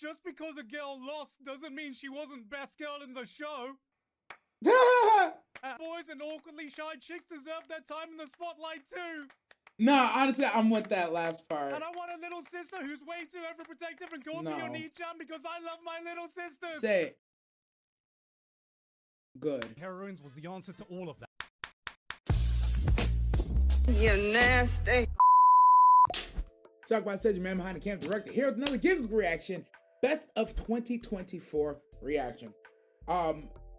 Just because a girl lost doesn't mean she wasn't best girl in the show. Boys and awkwardly shy chicks deserve their time in the spotlight too. Nah, honestly, I'm with that last part. And I want a little sister who's way too overprotective and calls me your knee-chan because I love my little sisters. Say it. Good. Heroines was the answer to all of that. You nasty. Talk about Cedric, man behind the camera director. Here's another giggle reaction. Best of 2024 reaction.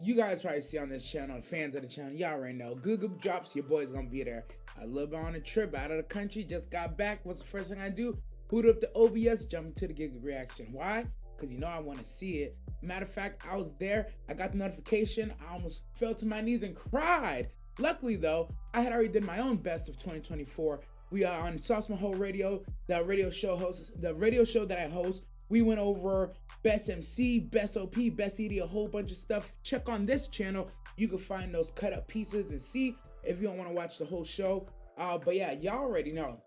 You guys probably see on this channel, fans of the channel, y'all already know. Google drops, your boy's gonna be there. A little bit on a trip out of the country, just got back. What's the first thing I do? Boot up the OBS, jump into the giggle reaction. Why? Because you know I want to see it. Matter of fact, I was there, I got the notification, I almost fell to my knees and cried. Luckily though, I had already did my own best of 2024. We are on Sauce My Hole Radio, the radio show that I host. We went over best MC, best OP, best ED, a whole bunch of stuff. Check on this channel. You can find those cut up pieces and see if you don't want to watch the whole show. But yeah, y'all already know.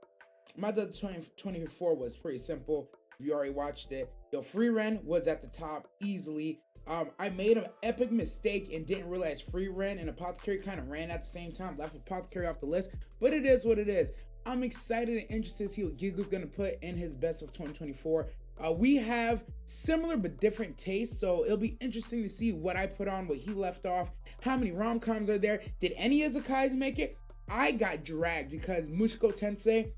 My 2024 was pretty simple. If you already watched it, yo, Free Ren was at the top easily. I made an epic mistake and didn't realize Free Ren and Apothecary kind of ran at the same time. Left Apothecary off the list, but it is what it is. I'm excited and interested to see what Gigo's gonna put in his best of 2024. We have similar but different tastes, so it'll be interesting to see what I put on, what he left off, how many rom-coms are there. Did any izakais make it? I got dragged because Mushoku Tensei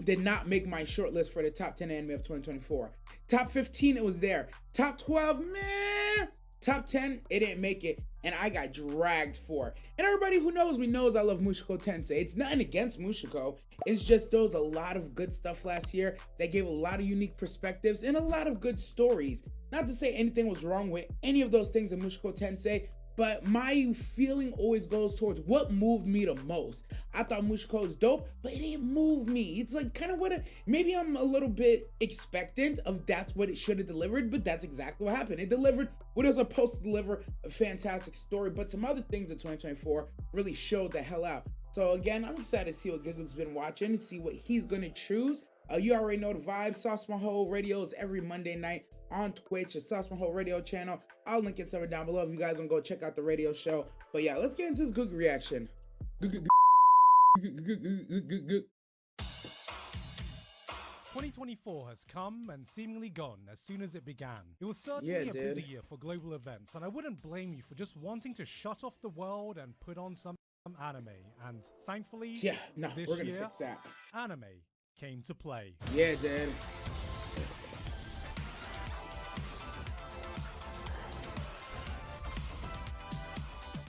did not make my short list for the top 10 anime of 2024. Top 15, it was there. Top 12, meh. Top 10, it didn't make it, and I got dragged for it. And everybody who knows me knows I love Mushoku Tensei. It's nothing against Mushoku. It's just there was a lot of good stuff last year that gave a lot of unique perspectives and a lot of good stories. Not to say anything was wrong with any of those things in Mushoku Tensei, but my feeling always goes towards what moved me the most. I thought Mushoku was dope, but it didn't move me. It's like kind of maybe I'm a little bit expectant of that's what it should have delivered, but that's exactly what happened. It delivered what it was supposed to deliver, a fantastic story, but some other things in 2024 really showed the hell out. So again, I'm excited to see what Giggle's been watching, see what he's gonna choose. You already know the vibes. Sauce My Hole Radio is every Monday night on Twitch, the Sauce My Hole Radio channel. I'll link it somewhere down below if you guys want to go check out the radio show. But yeah, let's get into this Google reaction. 2024 has come and seemingly gone as soon as it began. It was certainly a busy year for global events, and I wouldn't blame you for just wanting to shut off the world and put on some anime. And thankfully, this we're gonna year, fix that. Anime came to play. Yeah, dude.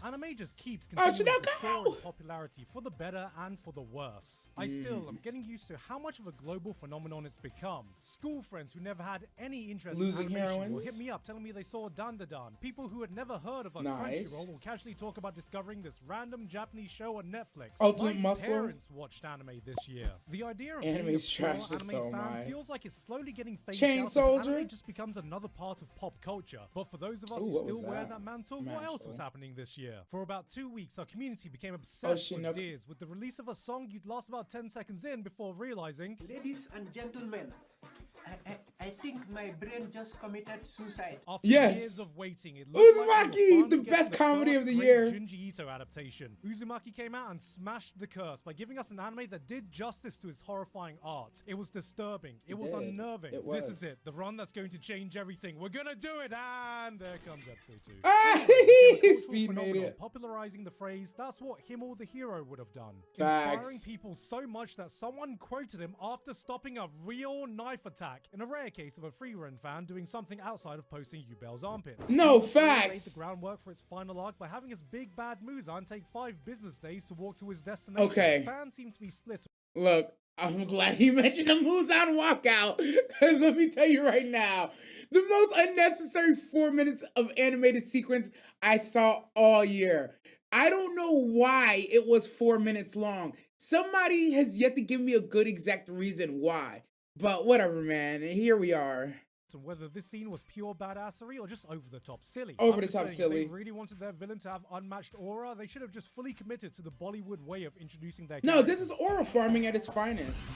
Anime just keeps continuing to soar in popularity for the better and for the worse. I still am getting used to how much of a global phenomenon it's become. School friends who never had any interest in animation will hit me up telling me they saw Dandadan. People who had never heard of a Crunchyroll will casually talk about discovering this random Japanese show on Netflix. Ultimate My Muscle. parents watched anime this year. The idea of Anime's being a trash, anime so fan feels like it's slowly getting phased Chain out. Soldier. Anime just becomes another part of pop culture. But for those of us who still wear that mantle, what else was happening this year? For about 2 weeks, our community became obsessed with Deers, with the release of a song you'd last about 10 seconds in before realizing, ladies and gentlemen, I think my brain just committed suicide. After years of waiting, it looks like Uzumaki, the best comedy of the year. Junji Ito adaptation. Uzumaki came out and smashed the curse by giving us an anime that did justice to its horrifying art. It was disturbing. It was unnerving. This is it. The run that's going to change everything. We're gonna do it, and there comes episode 2. Speed made it. Popularizing the phrase, that's what Himmel the hero would have done. Facts. Inspiring people so much that someone quoted him after stopping a real knife attack. In a rare case of a Free Run fan doing something outside of posting Yubel's armpits. No, He facts. laid the groundwork for its final arc by having his big bad Muzan take 5 business days to walk to his destination. Okay. Fans seem to be split. Look, I'm glad he mentioned the Muzan walkout, because let me tell you right now, the most unnecessary 4 minutes of animated sequence I saw all year. I don't know why it was 4 minutes long. Somebody has yet to give me a good exact reason why. But whatever, man. Here we are. And whether this scene was pure badassery or just over the top silly. Over the top silly. If they really wanted their villain to have unmatched aura, they should have just fully committed to the Bollywood way of introducing their No, this is aura farming at its finest.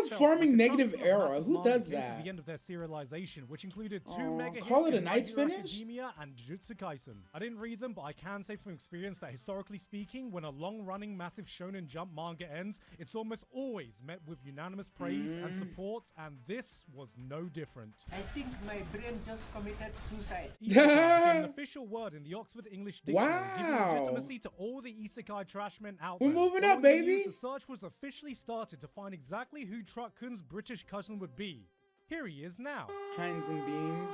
Who's felt farming like a negative chunk of era? massive Who manga does came that? To the end of their serialization, which included two Aw, mega call hits it a in night's My Hero finish? Academia and Jujutsu Kaisen. I didn't read them, but I can say from experience that historically speaking, when a long-running massive Shonen Jump manga ends, it's almost always met with unanimous praise and support, and this was no different. I think my brain just committed suicide. Isekai became an official word in the Oxford English Dictionary, giving Wow. legitimacy to all the isekai trashmen out We're there. moving up, Following the baby. news, a search was officially started to find exactly who Truck-kun's British cousin would be. Here he is now. Heinz and beans.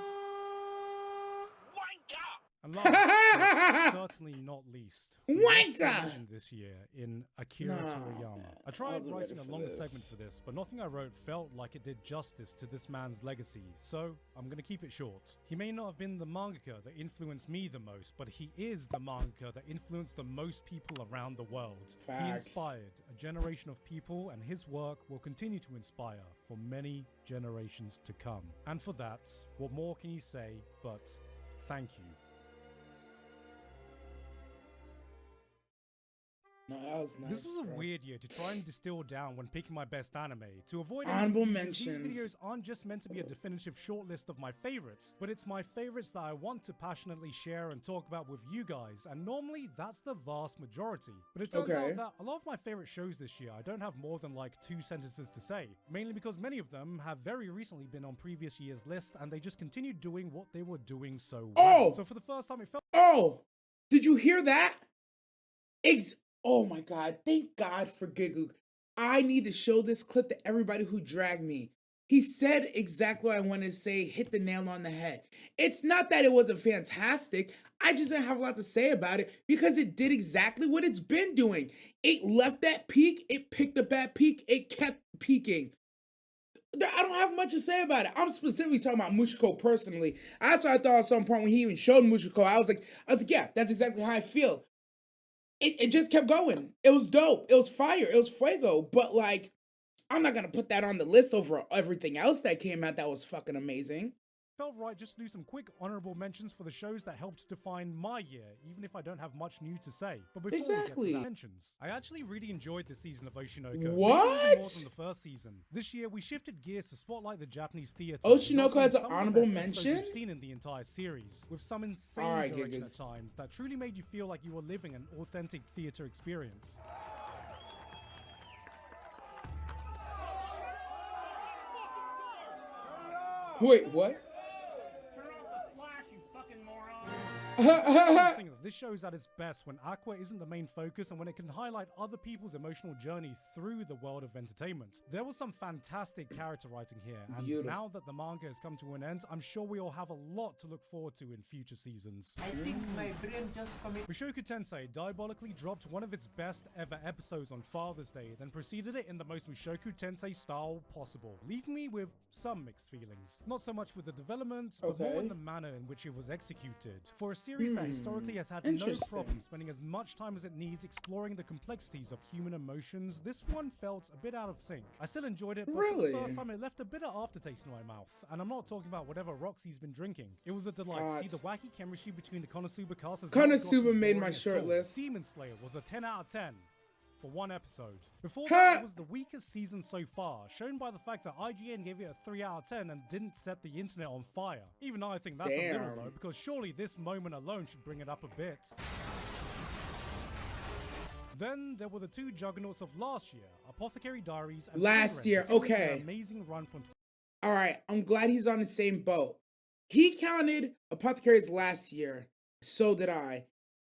And last, but certainly not least, we lost a Wanker! legend this year in Akira Nah, Toriyama. I I tried wasn't writing a ready for longer this. segment for this, but nothing I wrote felt like it did justice to this man's legacy, so I'm gonna keep it short. He may not have been the mangaka that influenced me the most, but he is the mangaka that influenced the most people around the world. He Facts. inspired a generation of people, and his work will continue to inspire for many generations to come. And for that, what more can you say but thank you? No, that was nice. This is a bro. weird year to try and distill down when picking my best anime. To avoid Honorable any confusion, mentions. These videos aren't just meant to be a definitive shortlist of my favorites, but it's my favorites that I want to passionately share and talk about with you guys, and normally that's the vast majority. But it turns Okay. out that a lot of my favorite shows this year, I don't have more than like 2 sentences to say, mainly because many of them have very recently been on previous year's list, and they just continued doing what they were doing so well. Oh! So for the first time, it felt Oh, did you hear that? Oh my God! Thank God for Gigu. I need to show this clip to everybody who dragged me. He said exactly what I wanted to say. Hit the nail on the head. It's not that it wasn't fantastic. I just didn't have a lot to say about it because it did exactly what it's been doing. It left that peak. It picked up that peak. It kept peaking. I don't have much to say about it. I'm specifically talking about Mushiko personally. That's what I thought at some point when he even showed Mushiko. I was like, yeah, that's exactly how I feel. It just kept going. It was dope. It was fire. It was fuego. But like, I'm not gonna put that on the list over everything else that came out that was fucking amazing. right just to do some quick honorable mentions for the shows that helped define my year, even if I don't have much new to say. But before we Exactly. get to that, mentions, I actually really enjoyed this season of Oshinoko. maybe What? even more than the first season. This year, we shifted gears to spotlight the Japanese theater. Oshinoko has an some of the honorable best episodes mention? we've seen in the entire series, with some insane Alright, direction Giga. at times that truly made you feel like you were living an authentic theater experience. Wait, what? I think that this show is at its best when Aqua isn't the main focus and when it can highlight other people's emotional journey through the world of entertainment. There was some fantastic character writing here, and Beautiful. now that the manga has come to an end, I'm sure we all have a lot to look forward to in future seasons. I think my brain just committed. Mushoku Tensei diabolically dropped one of its best ever episodes on Father's Day, then preceded it in the most Mushoku Tensei style possible, leaving me with some mixed feelings. Not so much with the developments, but more Okay. in the manner in which it was executed. For a series that historically has had no Interesting. problem spending as much time as it needs exploring the complexities of human emotions, this one felt a bit out of sync. I still enjoyed it, but Really? for the first time it left a bit of aftertaste in my mouth. And I'm not talking about whatever Roxy's been drinking. It was a delight to see God. the wacky chemistry between the Konosuba cast. has not Konosuba gotten made my boring at short all. list. Demon Slayer was a 10 out of 10 for one episode. Before Ha! that, it was the weakest season so far, shown by the fact that IGN gave it a 3 out of 10 and didn't set the internet on fire. Even I think that's a little Damn. low, because surely this moment alone should bring it up a bit. Then there were the two juggernauts of last year, Apothecary Diaries and Last Frieren, year, which made okay. an amazing run from All right, I'm glad he's on the same boat. He counted Apothecaries last year. So did I.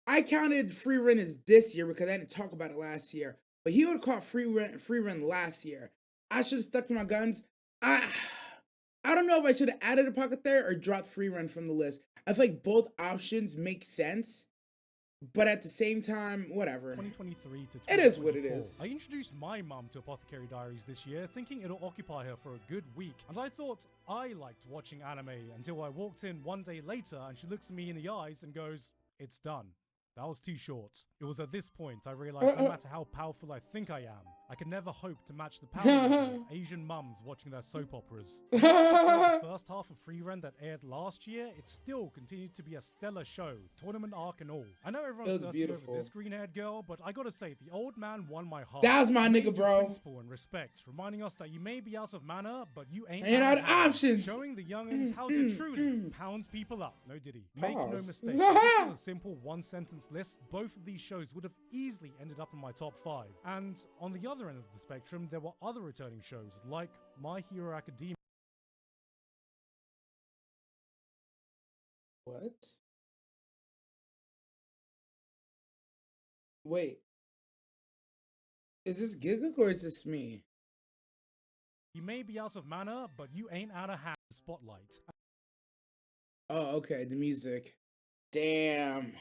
I counted Free Run as this year because I didn't talk about it last year. But he would have caught Free Run last year. I should have stuck to my guns. I don't know if I should have added Apothecary or dropped Free Run from the list. I feel like both options make sense. But at the same time, whatever. 2023 to 2024. It is what it is. I introduced my mum to Apothecary Diaries this year, thinking it'll occupy her for a good week, and I thought I liked watching anime until I walked in one day later and she looks me in the eyes and goes, "It's done." That was too short. It was at this point I realized no matter how powerful I think I am, I could never hope to match the power of Asian mums watching their soap operas. The first half of Frieren that aired last year, it still continued to be a stellar show, tournament arc and all. I know everyone's thirsty over this green-haired girl, but I gotta say, the old man won my heart. That was my nigga, bro. Principle and respect, reminding us that you may be out of mana, but you ain't out of options. Showing the youngins how to truly pound people up. No diddy. Make no mistake. If this was a simple one-sentence list, both of these shows would have easily ended up in my top 5. And on the other end of the spectrum, there were other returning shows like My Hero Academia. What? Wait. Is this Giga or is this me? You may be out of mana, but you ain't out of hand. Spotlight. Oh, okay. The music. Damn.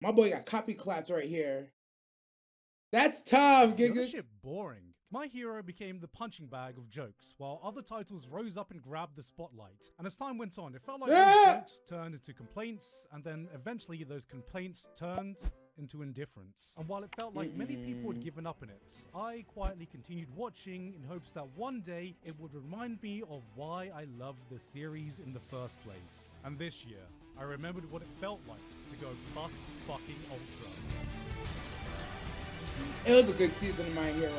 My boy got copy clapped right here. That's tough, Giga. That shit boring. My Hero became the punching bag of jokes, while other titles rose up and grabbed the spotlight. And as time went on, it felt like those jokes turned into complaints, and then eventually those complaints turned into indifference. And while it felt like many people had given up on it, I quietly continued watching in hopes that one day it would remind me of why I loved the series in the first place. And this year, I remembered what it felt like to go plus fucking ultra. It was a good season of My Hero.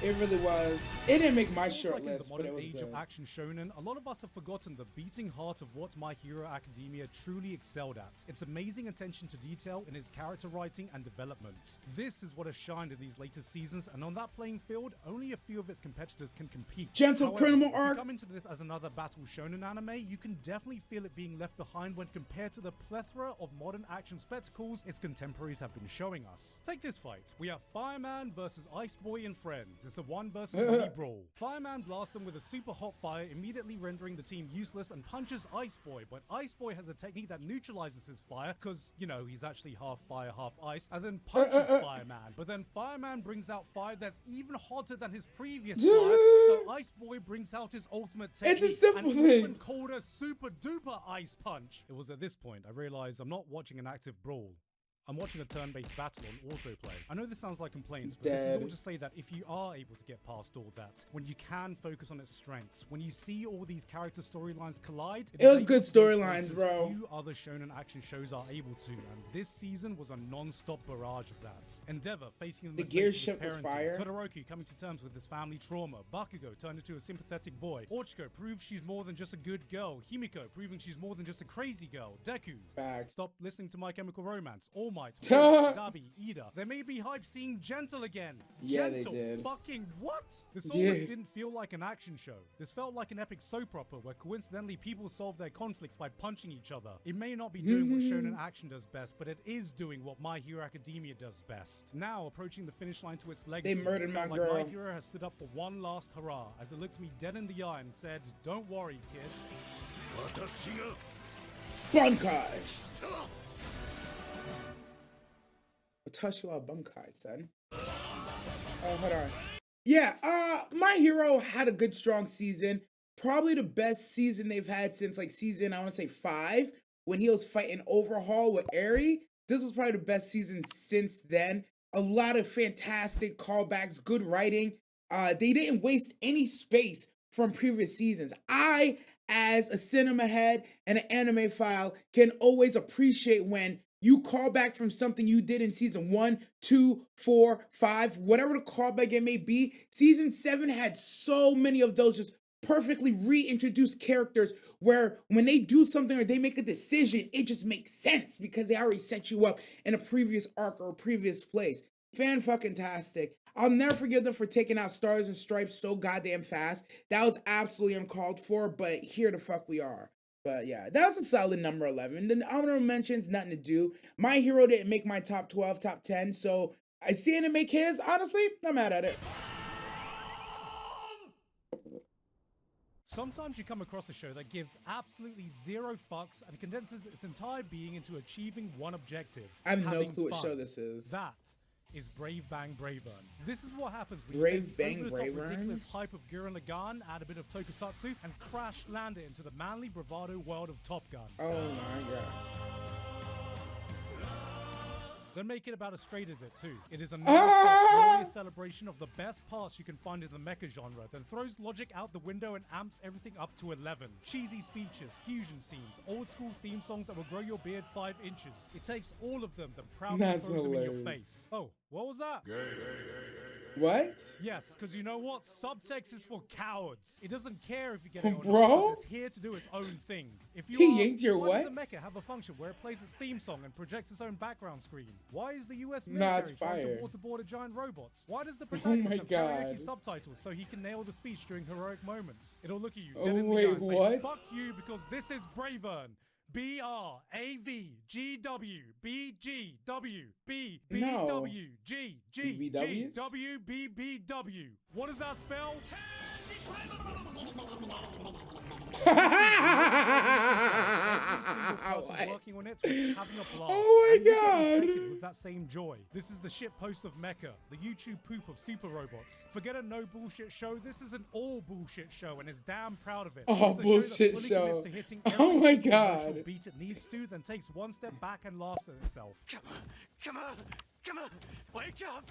It really was. It didn't make my short list, but it was good. Of action shonen, a lot of us have forgotten the beating heart of what My Hero Academia truly excelled at. Its amazing attention to detail in its character writing and development. This is what has shined in these latest seasons, and on that playing field, only a few of its competitors can compete. Gentle Criminal Arc. If you come into this as another battle shonen anime, you can definitely feel it being left behind when compared to the plethora of modern action spectacles its contemporaries have been showing us. Take this fight. We have Fireman versus Ice Boy and friends. It's a 1 versus 3 brawl. Fireman blasts them with a super hot fire, immediately rendering the team useless, and punches Ice Boy, but Ice Boy has a technique that neutralizes his fire, because, you know, he's actually half fire, half ice, and then punches Fireman. But then Fireman brings out fire that's even hotter than his previous fire, so Ice Boy brings out his ultimate technique, it's a simple and thing. even colder super duper ice punch. It was at this point I realized I'm not watching an active brawl. I'm watching a turn-based battle on autoplay. I know this sounds like complaints, but this is all to say that if you are able to get past all that, when you can focus on its strengths, when you see all these character storylines collide, it was good storylines, bro. Few other shonen action shows are able to, and this season was a non-stop barrage of that. Endeavor facing the gear shift was fire. Todoroki coming to terms with his family trauma. Bakugo turned into a sympathetic boy. Ochiko proves she's more than just a good girl. Himiko proving she's more than just a crazy girl. Deku stop listening to My Chemical Romance. All Might, Dabi, Ida. They made me hype seeing Gentle again. Yeah, Gentle, they did. fucking what? This almost didn't feel like an action show. This felt like an epic soap opera where coincidentally people solve their conflicts by punching each other. It may not be doing what shonen action does best, but it is doing what My Hero Academia does best. Now approaching the finish line to its legacy. They murdered my like girl. My Hero has stood up for one last hurrah as it looked me dead in the eye and said, "Don't worry, kid." Bunkai. Watashi wa Bunkai, son. Oh, hold on. Yeah, My Hero had a good, strong season. Probably the best season they've had since, like, season, I want to say 5, when he was fighting Overhaul with Eri. This was probably the best season since then. A lot of fantastic callbacks, good writing. They didn't waste any space from previous seasons. I, as a cinema head and an anime file, can always appreciate when you call back from something you did in season 1, 2, 4, 5, whatever the callback it may be. Season 7 had so many of those just perfectly reintroduced characters where when they do something or they make a decision, it just makes sense because they already set you up in a previous arc or a previous place. Fan-fucking-tastic. I'll never forgive them for taking out Stars and Stripes so goddamn fast. That was absolutely uncalled for, but here the fuck we are. But yeah, that was a solid number 11. The honorable mentions, nothing to do. My Hero didn't make my top 12, top 10, so I see him to make his. Honestly, not mad at it. Sometimes you come across a show that gives absolutely zero fucks and condenses its entire being into achieving one objective. I have no clue what show this is. That is Brave Bang Bravern. This is what happens when Brave you Bang take the over-the-top Bravern? ridiculous hype of Gurren Lagann, add a bit of tokusatsu, and crash land it into the manly bravado world of Top Gun. Oh my god. then make it about as straight as it too. It is a non-stop, glorious celebration of the best parts you can find in the mecha genre, then throws logic out the window and amps everything up to 11. Cheesy speeches, fusion scenes, old school theme songs that will grow your beard 5 inches. It takes all of them, then proudly That's throws them in your hilarious. face. Oh, what was that? What? Yes, because you know what? Subtext is for cowards. It doesn't care if you get it or not, Bro? because it's here to do its own thing. If you He ask, yanked your why what? does the mecha have a function where it plays its theme song and projects its own background screen? Why is the US Nah, military it's trying fire. to waterboard a giant robot? Why does the my protagonist have karaoke God. subtitles so he can nail the speech during heroic moments? It'll look at you Oh, dead in the wait, eye and say, what? fuck you, because this is Bravern. BRAVGWBGWBBWGGGWBBW. What does that spell? Every single person working on it was having a blast. Oh my and you get God. infected with that same joy. This is the shit post of Mecha, the YouTube poop of super robots. Forget a no bullshit show. This is an all bullshit show, and is damn proud of it. All It's a bullshit that fully show. commits to hitting Oh every my single emotional God. beat it needs to, then takes one step back and laughs at itself. Come on, wake up!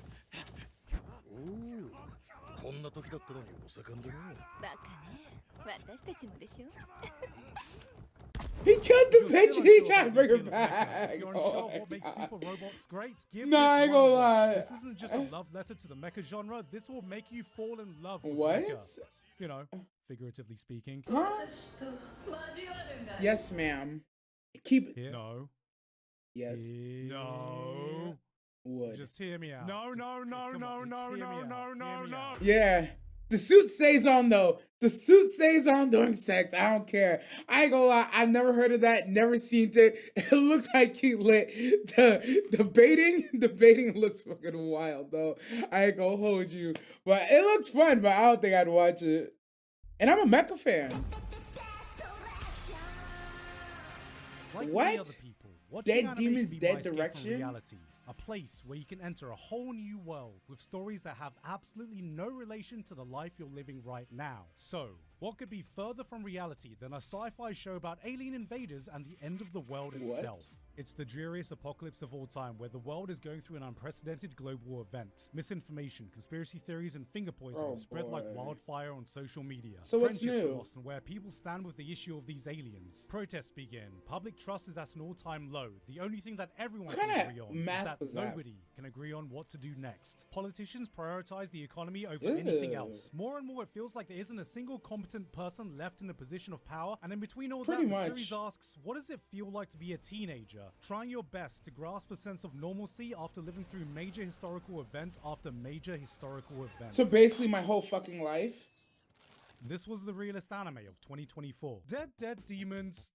こんな時だったのにお盛んだな。バカね。私たちもでしょ。 He killed the If bitch you're and he still tried to bring her unsure about the back. If you're Oh unsure my what makes God. super robots great, give Nah, I this ain't one gonna a watch. lie. This isn't just a love letter to the mecha genre. This will make you fall in love with What? mecha. You know, figuratively speaking. Huh? Yes, ma'am. Keep. No. Yes. No. Would. Just hear me out. No, no, no, no, no, no, no, no, no. Yeah. The suit stays on though. The suit stays on during sex. I don't care. I ain't gonna lie. I've never heard of that. Never seen it. It looks like he lit. The baiting looks fucking wild though. I ain't gonna hold you. But it looks fun, but I don't think I'd watch it. And I'm a mecha fan. Like What? many other people, watching Dead anime Demons can be Dead my escape from Direction? reality. A place where you can enter a whole new world with stories that have absolutely no relation to the life you're living right now. So, what could be further from reality than a sci-fi show about alien invaders and the end of the world What? itself? It's the dreariest apocalypse of all time, where the world is going through an unprecedented global event. Misinformation, conspiracy theories, and finger poisoning Oh, spread like boy. wildfire on social media. So what's Friendships new? are lost, and where people stand with the issue of these aliens. Protests begin. Public trust is at an all-time low. The only thing that everyone What can kinda agree on mask is that was that? nobody can agree on what to do next. Politicians prioritize the economy over anything Ew. else. More and more, it feels like there isn't a single competent person left in a position of power. And in between all Pretty that, much. the series asks, what does it feel like to be a teenager? Trying your best to grasp a sense of normalcy after living through major historical event after major historical event. So basically my whole fucking life. This was the realest anime of 2024. Dead demons.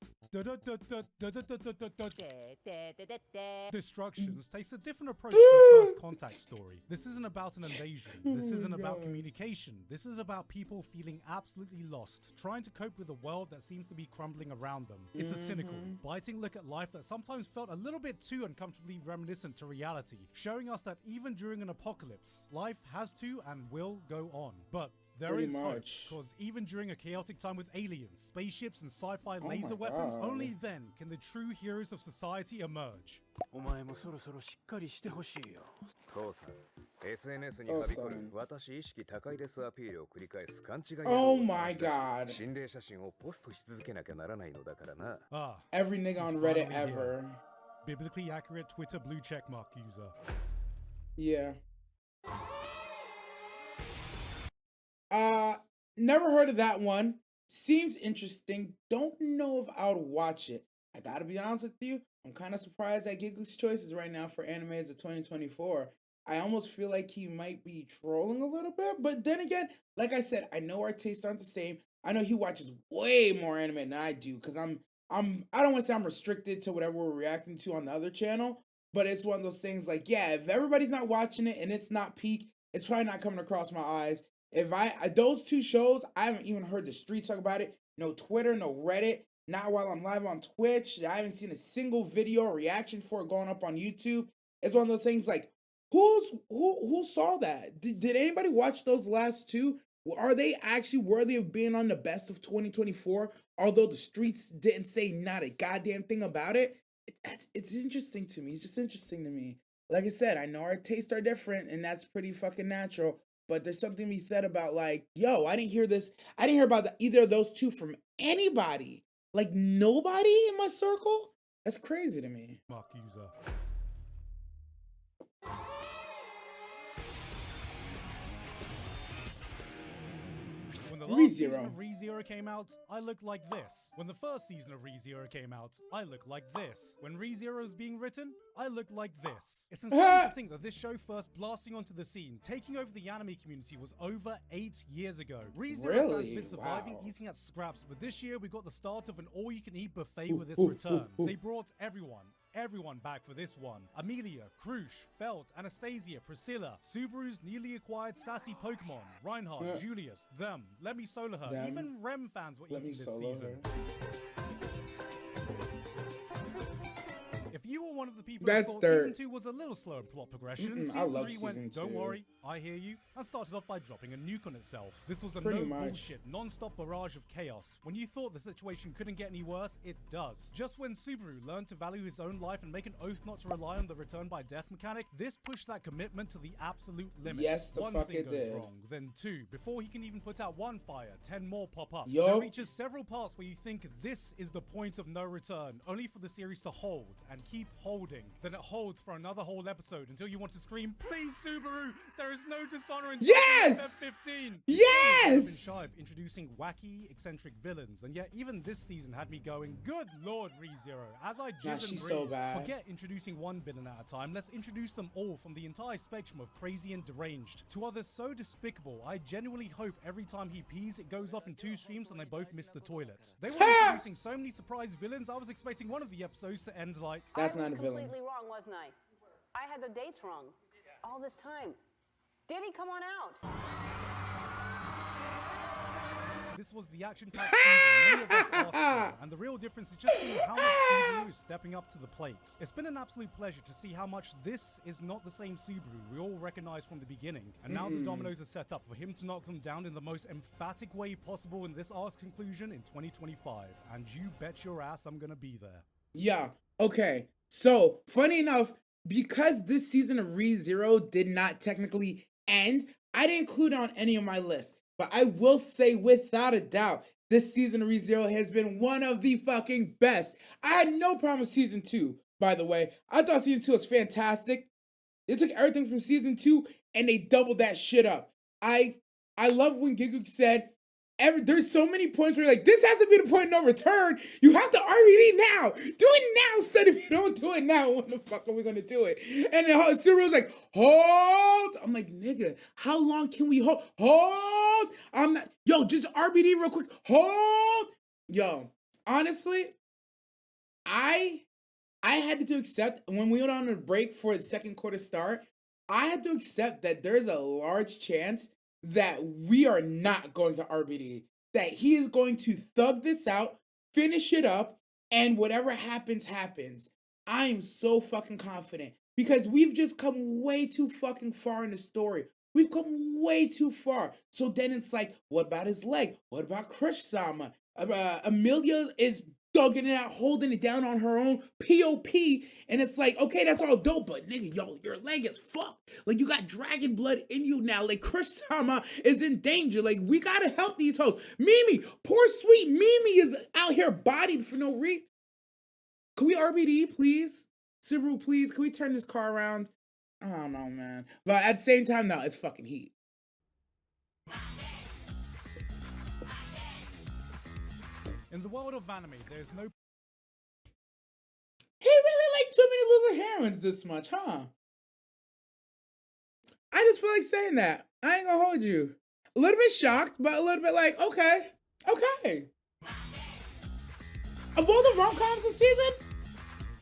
Destructions takes a different approach to the First Contact story. This isn't about an invasion. This isn't about communication. This is about people feeling absolutely lost, trying to cope with a world that seems to be crumbling around them. It's a cynical, biting look at life that sometimes felt a little bit too uncomfortably reminiscent to reality, showing us that even during an apocalypse, life has to and will go on. But there Pretty is hope, much. because even during a chaotic time with aliens, spaceships, and sci-fi Oh laser my weapons, God. only then can the true heroes of society emerge. お前もそろそろしっかりしてほしいよ。父さん SNS にはびこる私意識高いですアピールを繰り返す勘違い Oh my god. 心霊写真をポストし続けなきゃならないのだからな Ah, Every nigga on It's Reddit finally ever. biblically accurate Twitter blue checkmark user. Yeah. Never heard of that one. Seems interesting. Don't know if I would watch it. I gotta be honest with you. I'm kind of surprised at Giggly's choices right now for animes of 2024. I almost feel like he might be trolling a little bit, but then again, like I said, I know our tastes aren't the same. I know he watches way more anime than I do, because I don't want to say I'm restricted to whatever we're reacting to on the other channel, but it's one of those things like, yeah, if everybody's not watching it and it's not peak, it's probably not coming across my eyes. If those two shows, I haven't even heard the streets talk about it. No Twitter, no Reddit. Not while I'm live on Twitch. I haven't seen a single video or reaction for it going up on YouTube. It's one of those things like, who saw that? Did anybody watch those last two? Are they actually worthy of being on the best of 2024? Although the streets didn't say not a goddamn thing about it. It's interesting to me. It's just interesting to me. like I said, I know our tastes are different, and that's pretty fucking natural. But there's something to be said about like, yo, I didn't hear this. I didn't hear about either of those two from anybody. Like nobody in my circle. That's crazy to me. Mark user. When the last season of ReZero came out, I looked like this. When the first season of ReZero came out, I looked like this. When ReZero is being written, I look like this. It's insane to think that this show first blasting onto the scene, taking over the anime community, was over 8 years ago. ReZero fans have been surviving, eating at scraps, but this year we got the start of an all-you-can-eat buffet with its return. They brought everyone back for this one. Amelia, Krush, Felt, Anastasia, Priscilla, Subaru's newly acquired sassy Pokemon, Reinhardt, Julius, them, Let Me Solo Her, even Rem fans were eating this season. If you were one of the people who thought season 2 was a little slow in plot progression, season 3 went, don't worry, I hear you, and started off by dropping a nuke on itself. This was a no-bullshit, non-stop barrage of chaos. When you thought the situation couldn't get any worse, it does. Just when Subaru learned to value his own life and make an oath not to rely on the return by death mechanic, this pushed that commitment to the absolute limit. Yes, the fuck it did. One thing goes wrong, then two. Before he can even put out one fire, 10 more pop up. There reaches several parts where you think this is the point of no return, only for the series to hold and keep holding. Then it holds for another whole episode until you want to scream, please Subaru, there is no dishonor in F15. Yes! Shy of introducing wacky, eccentric villains, and yet even this season had me going, good lord ReZero, as I jizz and breathe. So bad. Forget introducing one villain at a time, let's introduce them all from the entire spectrum of crazy and deranged to others so despicable. I genuinely hope every time he pees it goes off in 2 streams and they both miss the toilet. They were introducing so many surprise villains, I was expecting one of the episodes to end like, that's not a villain. Completely wrong, wasn't I? I had the dates wrong all this time. Did he come on out? This was the action-packed season many of us asked for, and the real difference is just seeing how much Subaru is stepping up to the plate. It's been an absolute pleasure to see how much this is not the same Subaru we all recognized from the beginning, and now the dominoes are set up for him to knock them down in the most emphatic way possible in this arc's conclusion in 2025, and you bet your ass I'm gonna be there. Yeah, okay. So, funny enough, because this season of ReZero did not technically end, I didn't include it on any of my lists. But I will say without a doubt, this season of ReZero has been one of the fucking best. I had no problem with season 2, by the way. I thought season 2 was fantastic. They took everything from season 2 and they doubled that shit up. I love when Gigguk said, there's so many points where you're like, this has to be the point of no return. You have to RBD now. Do it now, son. If you don't do it now, when the fuck are we going to do it? And then Subaru's like, hold. I'm like, nigga, how long can we hold? Hold. I'm not. Yo, just RBD real quick. Hold. Yo, honestly, I had to accept when we went on a break for the second quarter start, I had to accept that there's a large chance that we are not going to RBD, that he is going to thug this out, finish it up, and whatever happens, happens. I am so fucking confident because we've just come way too fucking far in the story. We've come way too far. So then it's like, what about his leg? What about Crush Sama? Amelia is thugging it out, holding it down on her own POP, and it's like, okay, that's all dope, but nigga, yo, your leg is fucked. Like, you got dragon blood in you now. Like, Crush Sama is in danger. Like, we gotta help these hoes. Mimi, poor sweet Mimi is out here bodied for no reason. Can we RBD, please? Subaru, please, can we turn this car around? I don't know, man. But at the same time, no, it's fucking heat. In the world of anime, there's no... He really liked too many loser heroines this much, huh? I just feel like saying that. I ain't gonna hold you. A little bit shocked, but a little bit like, okay. Of all the rom-coms this season?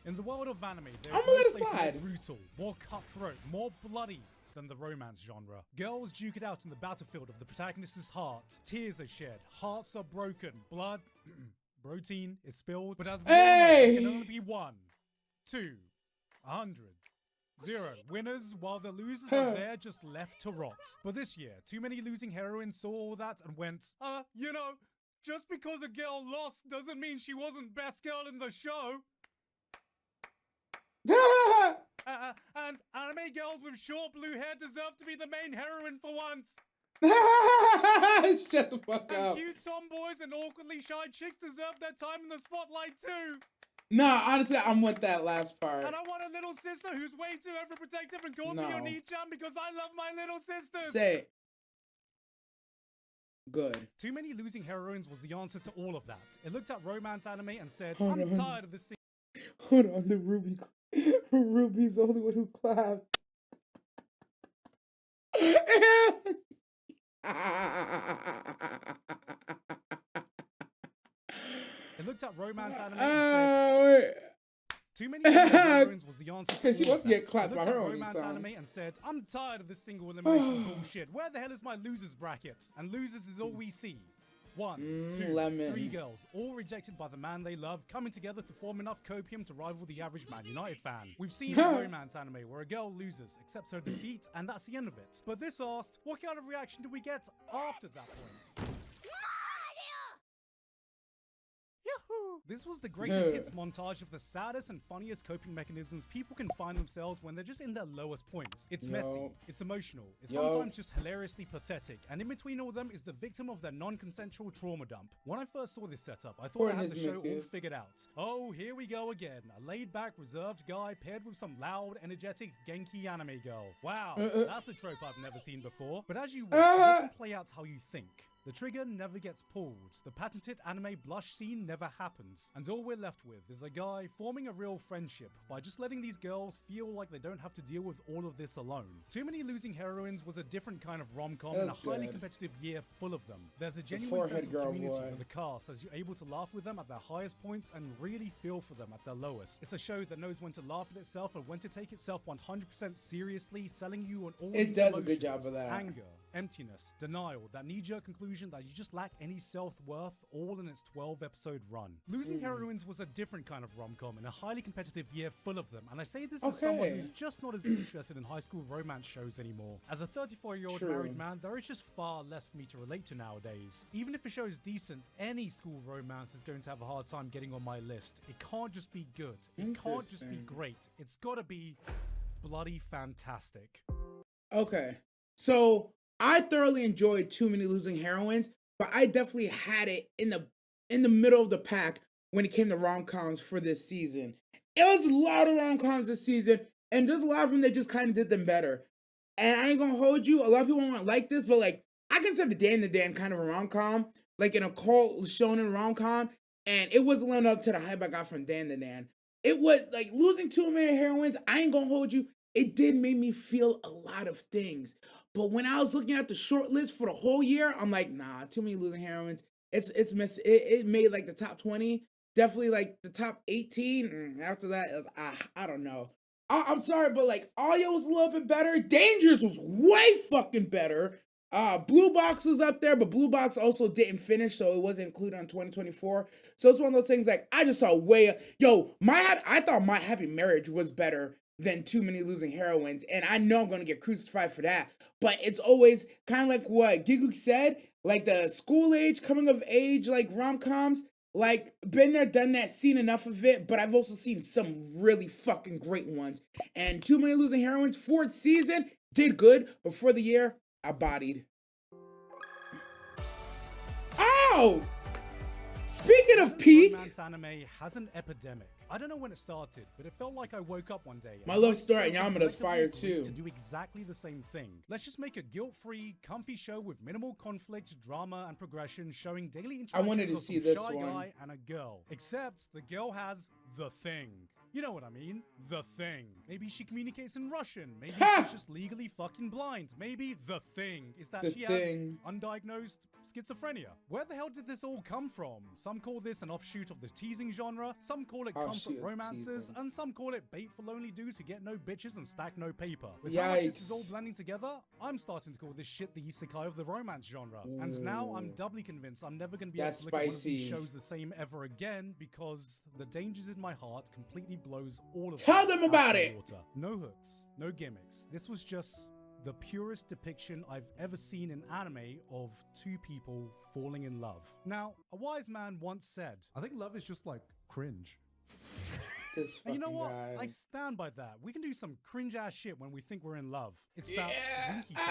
In the world of anime, there's I'm gonna let it more slide. Brutal, more cutthroat, more bloody than the romance genre. Girls duke it out in the battlefield of the protagonist's heart. Tears are shed, hearts are broken, blood, protein is spilled. But as we all know, there can only be 1, 2, 100, 0 winners, while the losers are there just left to rot. But this year, too many losing heroines saw all that and went, you know, just because a girl lost doesn't mean she wasn't best girl in the show. And anime girls with short blue hair deserve to be the main heroine for once. Shut the fuck And up. cute tomboys and awkwardly shy chicks deserve their time in the spotlight too. Nah, honestly, I'm with that last part. And I want a little sister who's way too overprotective and calls me No. Oni-chan because I love my little sisters. Say it. Good. Too many losing heroines was the answer to all of that. It looked at romance anime and said, Hold I'm on. tired of this scene. Hold on, the Ruby's the only one who clapped. It looked at romance anime and said, too many losing heroines was the answer to all She of wants to that. get clapped It by looked her at only romance song. anime and said, I'm tired of this single elimination bullshit. Where the hell is my losers bracket? And losers is all we see. 1, 2, lemon. 3 girls, all rejected by the man they love, coming together to form enough copium to rival the average Man United fan. We've seen a romance anime where a girl loses, accepts her defeat, and that's the end of it. But this asked, what kind of reaction do we get after that point? Yahoo! This was the greatest hits montage of the saddest and funniest coping mechanisms people can find themselves when they're just in their lowest points. It's messy, it's emotional, it's sometimes just hilariously pathetic, and in between all of them is the victim of their non-consensual trauma dump. When I first saw this setup, I thought I had the show all figured out. Oh, here we go again. A laid-back, reserved guy paired with some loud, energetic, Genki anime girl. Wow, that's a trope I've never seen before. But as you watch, it doesn't play out how you think. The trigger never gets pulled, the patented anime blush scene never happens, and all we're left with is a guy forming a real friendship by just letting these girls feel like they don't have to deal with all of this alone. Too Many Losing Heroines was a different kind of rom-com and a highly competitive year full of them. There's a genuine sense of community with the cast as you're able to laugh with them at their highest points and really feel for them at their lowest. It's a show that knows when to laugh at itself and when to take itself 100% seriously, selling you on all It does a good job of that. Anger, emptiness, denial, that knee-jerk conclusion that you just lack any self-worth, all in its 12-episode run. Losing Heroines was a different kind of rom-com in a highly competitive year full of them, and I say this as someone who's just not as interested in high school romance shows anymore. As a 34-year-old married man, there is just far less for me to relate to nowadays. Even if a show is decent, any school romance is going to have a hard time getting on my list. It can't just be good. It can't just be great. It's gotta be bloody fantastic. Okay, so I thoroughly enjoyed Too Many Losing Heroines, but I definitely had it in the middle of the pack when it came to rom-coms for this season. It was a lot of rom-coms this season, and there's a lot of them that just kind of did them better. And I ain't gonna hold you, a lot of people won't like this, but like, I consider Dan the Dan kind of a rom-com, like an occult shonen rom-com, and it wasn't living up to the hype I got from Dan the Dan. It was like losing Too Many Heroines, I ain't gonna hold you, it did make me feel a lot of things. But when I was looking at the short list for the whole year, I'm like, nah, Too Many Losing Heroines. It's missed. It made like the top 20, definitely like the top 18. After that, it was, I don't know. I'm sorry, but like Alia was a little bit better. Dangerous was way fucking better. Blue Box was up there, but Blue Box also didn't finish, so it wasn't included on 2024. So it's one of those things like I just saw way. I thought My Happy Marriage was better than Too Many Losing Heroines, and I know I'm gonna get crucified for that. But it's always kind of like what Giguk said, like the school age, coming of age, like rom-coms, like been there, done that, seen enough of it, but I've also seen some really fucking great ones. And Too Many Losing Heroines, fourth season, did good, but for the year, I bodied. Oh! Speaking of peak, romance anime has an epidemic. I don't know when it started, but it felt like I woke up one day. My love story at Yamada's fire too. To do exactly the same thing. Let's just make a guilt-free, comfy show with minimal conflict, drama, and progression, showing daily interactions I wanted to of see some this shy one. guy and a girl. Except the girl has the thing. You know what I mean? The thing. Maybe she communicates in Russian. Maybe she's just legally fucking blind. Maybe the thing is that she has undiagnosed schizophrenia. Where the hell did this all come from? Some call this an offshoot of the teasing genre, some call it comfort romances, and some call it bait for lonely dudes who get no bitches and stack no paper. With how much this is all blending together, I'm starting to call this shit the isekai of the romance genre. And now I'm doubly convinced I'm never going to be able to look at one of these shows the same ever again, because the dangers in my heart completely blows all of Tell them about it. Water. No hooks, no gimmicks. This was just the purest depiction I've ever seen in anime of two people falling in love. Now, a wise man once said, I think love is just like cringe. This And fucking you know what? guy. I stand by that. We can do some cringe ass shit when we think we're in love. It's that winky face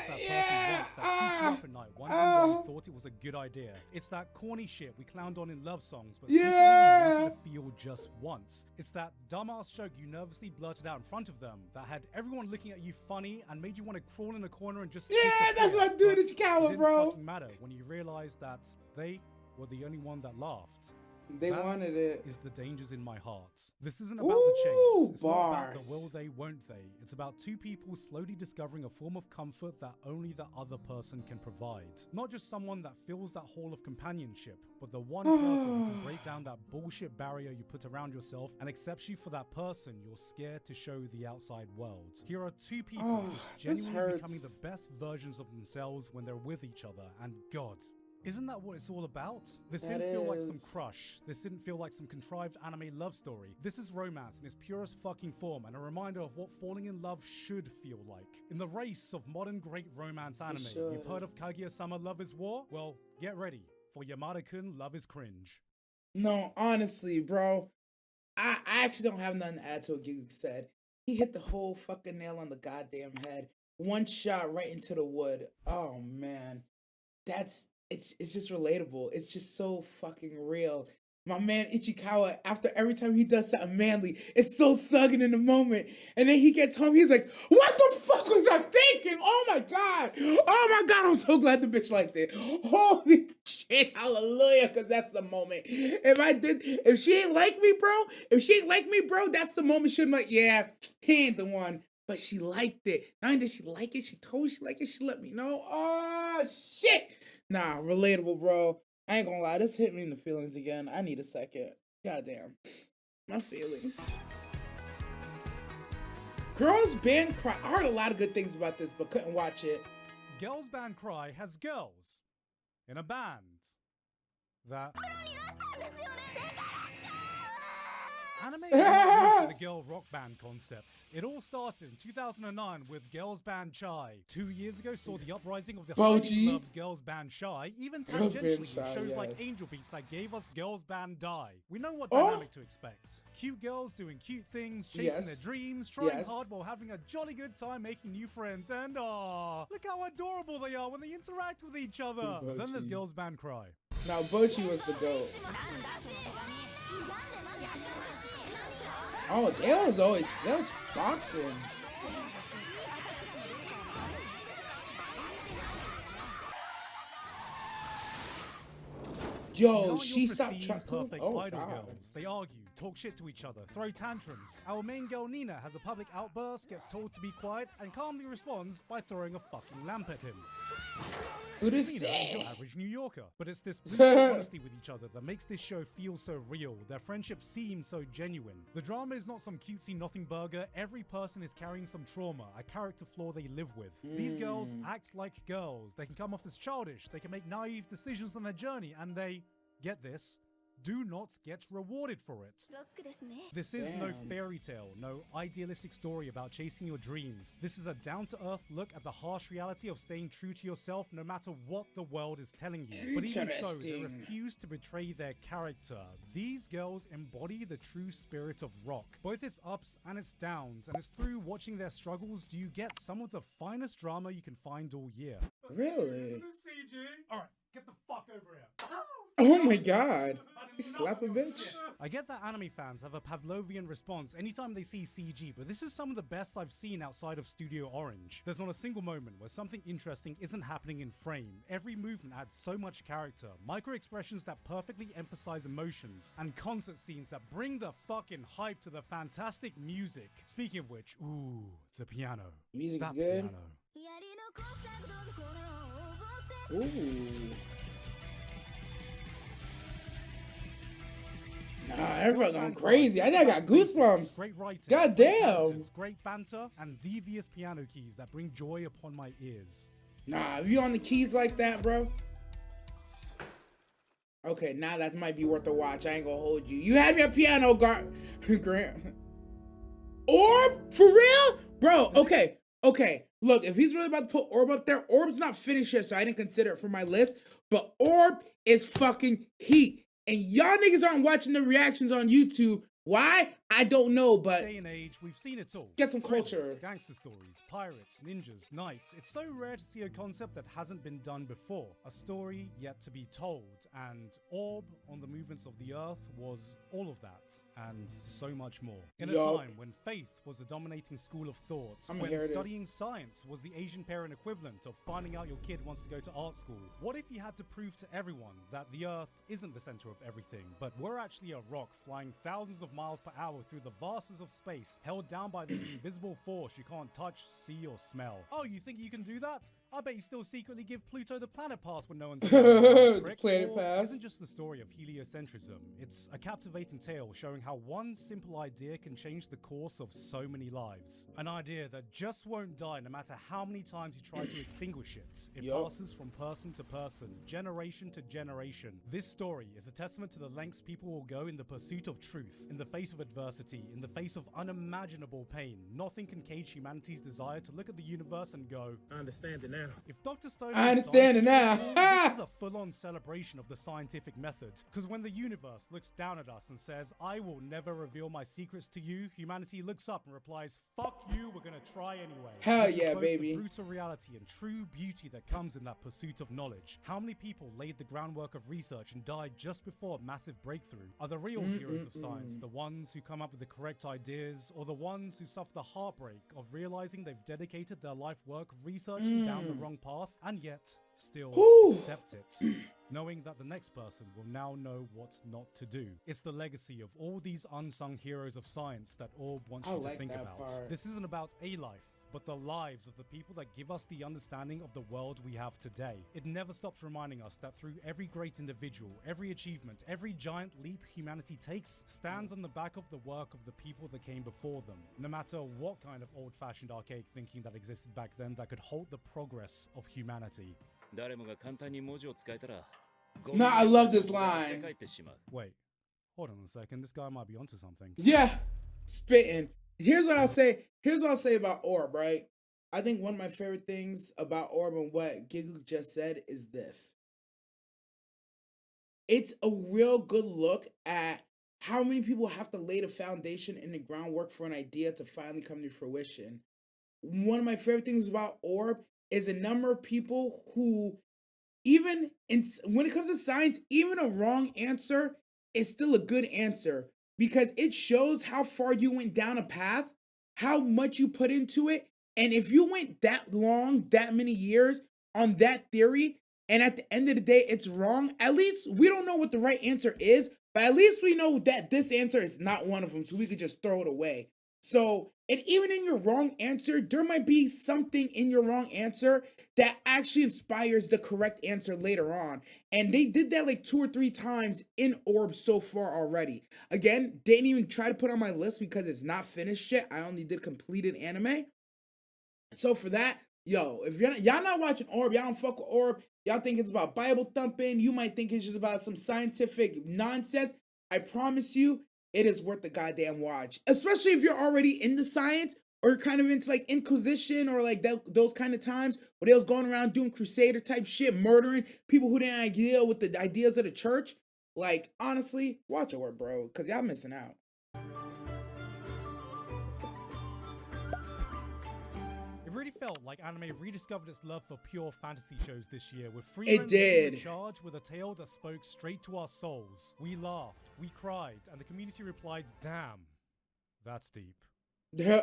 that says that person once that keeps you up at night wondering why you thought it was a good idea. It's that corny shit we clowned on in love songs, but secretly you wanted to feel just once. It's that dumbass joke you nervously blurted out in front of them that had everyone looking at you funny and made you want to crawl in a corner and just That's what I do to Chikawa, it bro. didn't fucking matter when you realized that they were the only one that laughed. They That wanted it. is the dangers in my heart. This isn't about the chase. It's not about bars. the will they, won't they. It's about two people slowly discovering a form of comfort that only the other person can provide. Not just someone that fills that hall of companionship, but the one person who can break down that bullshit barrier you put around yourself and accepts you for that person you're scared to show the outside world. Here are two people just genuinely becoming the best versions of themselves when they're with each other, and God, isn't that what it's all about? This That didn't feel like some is. crush. This didn't feel like some contrived anime love story. This is romance in its purest fucking form and a reminder of what falling in love should feel like. In the race of modern great romance anime, you've heard of Kaguya-sama Love is War? Well, get ready for Yamada-kun Love is Cringe. No, honestly, bro. I actually don't have nothing to add to what Gigu said. He hit the whole fucking nail on the goddamn head. One shot right into the wood. Oh man. It's just relatable. It's just so fucking real. My man Ichikawa, after every time he does something manly, it's so thugging in the moment. And then he gets home, he's like, what the fuck was I thinking? Oh my God. Oh my God, I'm so glad the bitch liked it. Holy shit, hallelujah, because that's the moment. If she ain't like me, bro, that's the moment she'd be like, yeah, he ain't the one. But she liked it. Not only did she like it, she told me she liked it, she let me know. Oh, shit. Nah, relatable, bro. I ain't gonna lie, this hit me in the feelings again. I need a second. Goddamn. My feelings. Girls Band Cry. I heard a lot of good things about this, but couldn't watch it. Girls Band Cry has girls in a band that... Anime is the girl rock band concept. It all started in 2009 with Girls Band Chai. 2 years ago saw the uprising of the highly loved Girls Band Shy, even tangentially with shows like Angel Beats that gave us Girls Band Die. We know what dynamic to expect. Cute girls doing cute things, chasing their dreams, trying hard while having a jolly good time making new friends, and look how adorable they are when they interact with each other. Then there's Girls Band Cry. Now, Bochi was the GOAT. Oh, that was boxing. Yo, she stopped trying. Perfect Oh, idol God. girls. They argue, talk shit to each other, throw tantrums. Our main girl Nina has a public outburst, gets told to be quiet, and calmly responds by throwing a fucking lamp at him. Who does Nina is say? your average New Yorker, but it's this brutal honesty with each other that makes this show feel so real. Their friendship seems so genuine. The drama is not some cutesy nothing burger. Every person is carrying some trauma, a character flaw they live with. These girls act like girls. They can come off as childish. They can make naive decisions on their journey, and they, get this, do not get rewarded for it. This is no fairy tale, no idealistic story about chasing your dreams. This is a down-to-earth look at the harsh reality of staying true to yourself no matter what the world is telling you. But even so, they refuse to betray their character. These girls embody the true spirit of rock, both its ups and its downs, and it's through watching their struggles do you get some of the finest drama you can find all year. Really? Alright, get the fuck over here. Oh my God. He slap a bitch. I get that anime fans have a Pavlovian response anytime they see CG, but this is some of the best I've seen outside of Studio Orange. There's not a single moment where something interesting isn't happening in frame. Every movement adds so much character, micro-expressions that perfectly emphasize emotions, and concert scenes that bring the fucking hype to the fantastic music. Speaking of which, ooh, the piano. Music's That good. piano. Ooh. Nah, everyone going crazy. I think I got goosebumps. Great writing, God great damn. characters, great banter, and devious piano keys that bring joy upon my ears. Nah, if you on the keys like that, bro. Okay, now that might be worth a watch. I ain't gonna hold you. You had me a piano, Grant. Orb? For real? Bro, okay. Look, if he's really about to put Orb up there, Orb's not finished yet, so I didn't consider it for my list. But Orb is fucking heat. And y'all niggas aren't watching the reactions on YouTube. Why? I don't know, but Day and age, we've seen it all. get some Thrillers, culture. gangster stories, pirates, ninjas, knights. It's so rare to see a concept that hasn't been done before. A story yet to be told. And Orb on the Movements of the Earth was all of that and so much more. In a Yup. time when faith was the dominating school of thought, I'ma when hear it. studying science was the Asian parent equivalent of finding out your kid wants to go to art school. What if you had to prove to everyone that the Earth isn't the center of everything, but we're actually a rock flying thousands of miles per hour through the vastness of space, held down by this invisible force you can't touch, see, or smell? Oh, you think you can do that? I bet you still secretly give Pluto the planet pass when no one's around. The planet Orb pass. isn't just the story of heliocentrism. It's a captivating tale showing how one simple idea can change the course of so many lives. An idea that just won't die no matter how many times you try to extinguish it. It Yup. passes from person to person, generation to generation. This story is a testament to the lengths people will go in the pursuit of truth, in the face of adversity, in the face of unimaginable pain. Nothing can cage humanity's desire to look at the universe and go, I understand it now. if Dr. Stone I understand it now. this is a full-on celebration of the scientific method. Because when the universe looks down at us and says, I will never reveal my secrets to you, humanity looks up and replies, fuck you, we're gonna try anyway. Hell This is yeah, both baby. The brutal reality and true beauty that comes in that pursuit of knowledge. How many people laid the groundwork of research and died just before a massive breakthrough? Are the real heroes of science the ones who come up with the correct ideas, or the ones who suffer the heartbreak of realizing they've dedicated their life work researching down the wrong path and yet still Whew. accept it, knowing that the next person will now know what not to do? It's the legacy of all these unsung heroes of science that Orb wants I you like to think that about. part. This isn't about a life, but the lives of the people that give us the understanding of the world we have today. It never stops reminding us that through every great individual, every achievement, every giant leap humanity takes stands on the back of the work of the people that came before them. No matter what kind of old-fashioned archaic thinking that existed back then that could halt the progress of humanity. 誰もが簡単に文字を使えたら Nah, I love this line. Wait, hold on a second, this guy might be onto something. Yeah, spitting. Here's what I'll say. Here's what I'll say about Orb, right? I think one of my favorite things about Orb and what Gigu just said is this. It's a real good look at how many people have to lay the foundation and the groundwork for an idea to finally come to fruition. One of my favorite things about Orb is a number of people who, even when it comes to science, even a wrong answer is still a good answer because it shows how far you went down a path, how much you put into it. And if you went that long, that many years on that theory, and at the end of the day, it's wrong, at least we don't know what the right answer is, but at least we know that this answer is not one of them, so we could just throw it away. So, and even in your wrong answer, there might be something in your wrong answer that actually inspires the correct answer later on. And they did that like 2 or 3 times in Orb so far already. Again, didn't even try to put on my list because it's not finished yet. I only did completed anime. So for that, yo, if y'all not watching Orb, y'all don't fuck with Orb, y'all think it's about Bible thumping, you might think it's just about some scientific nonsense. I promise you, it is worth the goddamn watch. Especially if you're already into science or kind of into like Inquisition or like those kind of times where they was going around doing crusader type shit, murdering people who didn't deal with the ideas of the church. Like, honestly, watch Orb, bro, because y'all missing out. It really felt like anime rediscovered its love for pure fantasy shows this year, with free It did. in charge with a tale that spoke straight to our souls. We laughed, we cried, and the community replied, damn, that's deep. Yeah.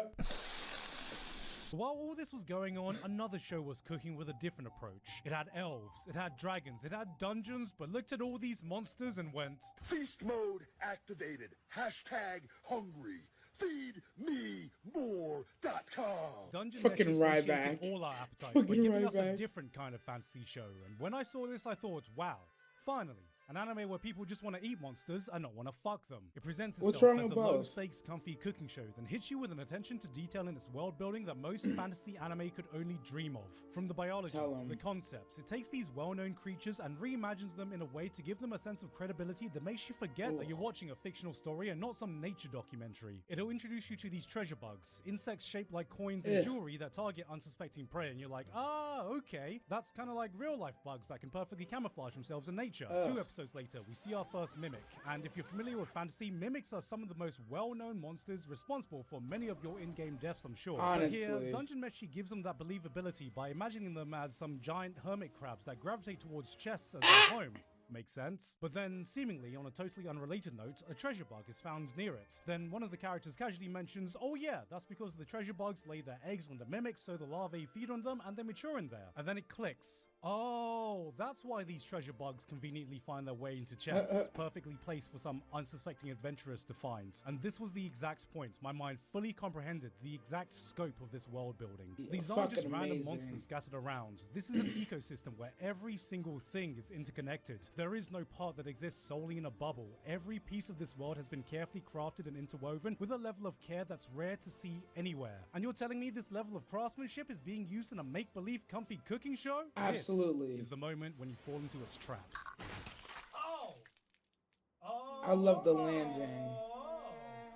While all this was going on, another show was cooking with a different approach. It had elves, it had dragons, it had dungeons, but looked at all these monsters and went, Feast mode activated. Hashtag hungry. FeedMeMore.com. Dungeon Fucking Mesh Ryback. satiated all our appetites, Fucking but giving us a Ryback. different kind of fantasy show. And when I saw this, I thought, wow, finally. An anime where people just want to eat monsters and not want to fuck them. It presents What's itself wrong as with a both? low-stakes, comfy cooking show, then hits you with an attention to detail in its world building that most fantasy anime could only dream of. From the biology Tell to 'em. the concepts, it takes these well-known creatures and reimagines them in a way to give them a sense of credibility that makes you forget that you're watching a fictional story and not some nature documentary. It'll introduce you to these treasure bugs, insects shaped like coins and Ugh. jewelry that target unsuspecting prey, and you're like, ah, okay, that's kind of like real-life bugs that can perfectly camouflage themselves in nature. Ugh. 2 episodes episodes later, we see our first Mimic, and if you're familiar with fantasy, Mimics are some of the most well-known monsters responsible for many of your in-game deaths, I'm sure. Honestly. But here, Dungeon Meshi gives them that believability by imagining them as some giant hermit crabs that gravitate towards chests as their home. Makes sense. But then, seemingly on a totally unrelated note, a treasure bug is found near it. Then one of the characters casually mentions, oh yeah, that's because the treasure bugs lay their eggs on the mimics so the larvae feed on them and they mature in there. And then it clicks. Oh, that's why these treasure bugs conveniently find their way into chests, perfectly placed for some unsuspecting adventurers to find. And this was the exact point. My mind fully comprehended the exact scope of this world building. These aren't just random monsters scattered around. This is an ecosystem where every single thing is interconnected. There is no part that exists solely in a bubble. Every piece of this world has been carefully crafted and interwoven with a level of care that's rare to see anywhere. And you're telling me this level of craftsmanship is being used in a make-believe comfy cooking show? Absolutely. This is the moment when you fall into its trap. I love the landing.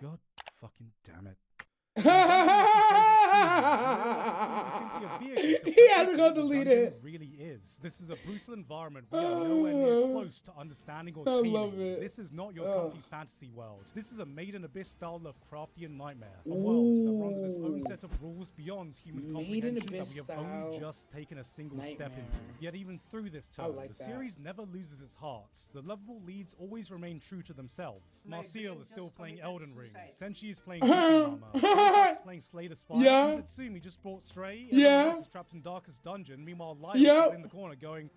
God fucking damn it. He had to go delete it. Really is. This is a brutal environment. We are nowhere near close to understanding or taming. This is not your comfy fantasy world. This is a Maiden Abyss style Lovecraftian nightmare. A world that runs with its own set of rules beyond human comprehension that we have only just taken a single step into. Yet even through this turn, the series never loses its heart. The lovable leads always remain true to themselves. Marcial is still playing Elden Ring. Senshi is playing Armor. Playing Slay the Spire. Izetsumi just brought Stray. Everyone else is trapped in Darkest Dungeon. Meanwhile, Lyle is in the corner going,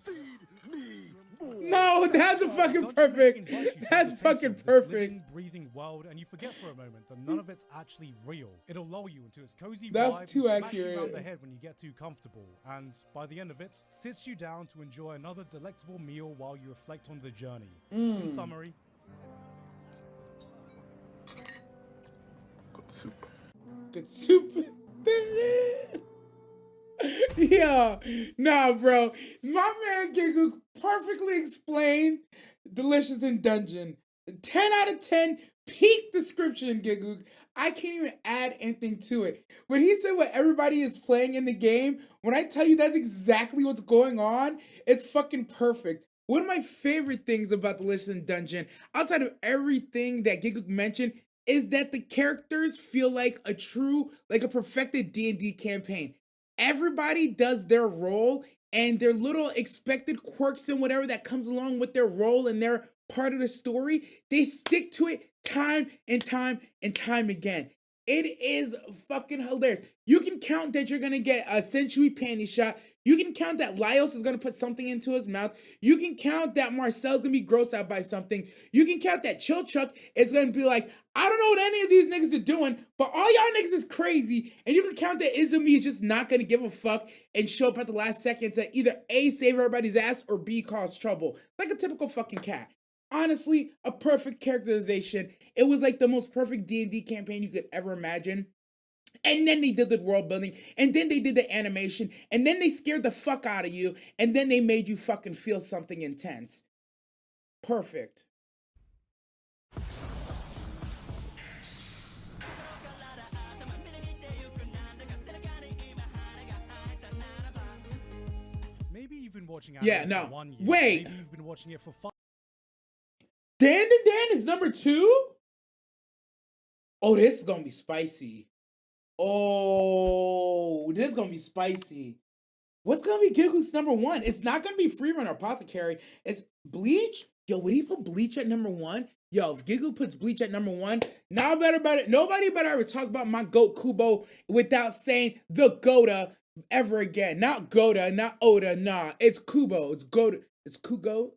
no, that's fucking perfect. That's fucking perfect. Living, breathing world, and you forget for a moment that none of it's actually real. It'll lull you into its cozy vibe. That's too smack you accurate. around the head when you get too comfortable, and by the end of it, sits you down to enjoy another delectable meal while you reflect on the journey. In summary, Good soup. Yeah, nah, bro. My man Gigu perfectly explained Delicious in Dungeon. 10 out of 10, peak description, Gigu. I can't even add anything to it. When he said what everybody is playing in the game, when I tell you that's exactly what's going on, it's fucking perfect. One of my favorite things about Delicious in Dungeon, outside of everything that Gigu mentioned, is that the characters feel like a perfected D&D campaign. Everybody does their role, and their little expected quirks and whatever that comes along with their role and their part of the story, they stick to it time and time and time again. It is fucking hilarious. You can count that you're gonna get a Senshi panty shot. You can count that Laios is gonna put something into his mouth. You can count that Marcel's gonna be grossed out by something. You can count that Chilchuck is gonna be like, I don't know what any of these niggas are doing, but all y'all niggas is crazy. And you can count that Izumi is just not gonna give a fuck and show up at the last second to either A, save everybody's ass, or B, cause trouble. Like a typical fucking cat. Honestly, a perfect characterization. It was like the most perfect D&D campaign you could ever imagine. And then they did the world building, and then they did the animation, and then they scared the fuck out of you, and then they made you fucking feel something intense. Perfect. maybe you've been watching anime for 1 year. Wait. Maybe you've been watching it for 5. Dan to Dan is number 2? Oh, this is gonna be spicy. Oh, this is gonna be spicy. What's gonna be Gigu's number 1? It's not gonna be Freerun or Apothecary. It's Bleach. Yo, would he put Bleach at number 1? Yo, if Gigu puts Bleach at number 1, nobody better ever talk about my GOAT Kubo without saying the Goda ever again. Not Goda, not Oda, nah. It's Kubo. It's Goda. It's Kugo.